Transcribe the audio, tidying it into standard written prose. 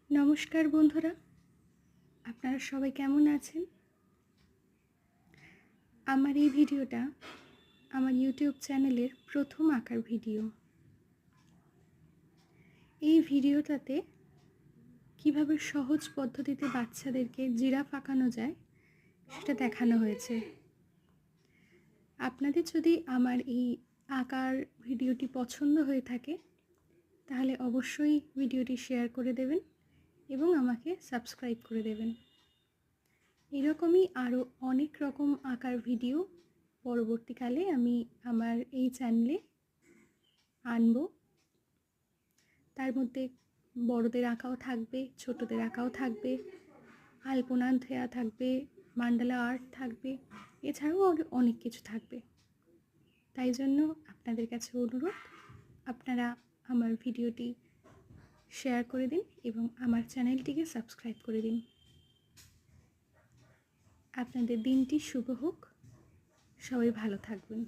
নমস্কার বন্ধুরা, আপনারা সবাই কেমন আছেন? আমার এই ভিডিওটা আমার ইউটিউব চ্যানেলের প্রথম আঁকার ভিডিও। এই ভিডিওটাতে কিভাবে সহজ পদ্ধতিতে বাচ্চাদেরকে জিরাফ আঁকানো যায় সেটা দেখানো হয়েছে। আপনাদের যদি আমার এই আঁকার ভিডিওটি পছন্দ হয়ে থাকে তাহলে অবশ্যই ভিডিওটি শেয়ার করে দেবেন এবং আমাকে সাবস্ক্রাইব করে দেবেন। এরকমই আরও অনেক রকম আঁকার ভিডিও পরবর্তীকালে আমি আমার এই চ্যানেলে আনব। তার মধ্যে বড়দের আঁকাও থাকবে, ছোটদের আঁকাও থাকবে, আলপনা দেওয়া থাকবে, মান্ডালা আর্ট থাকবে, এছাড়াও অনেক কিছু থাকবে। তাই জন্য আপনাদের কাছে অনুরোধ, আপনারা আমার ভিডিওটি শেয়ার করে দিন এবং আমার চ্যানেলটিকে সাবস্ক্রাইব করে দিন। আপনাদের দিনটি শুভ হোক, সবাই ভালো থাকবেন।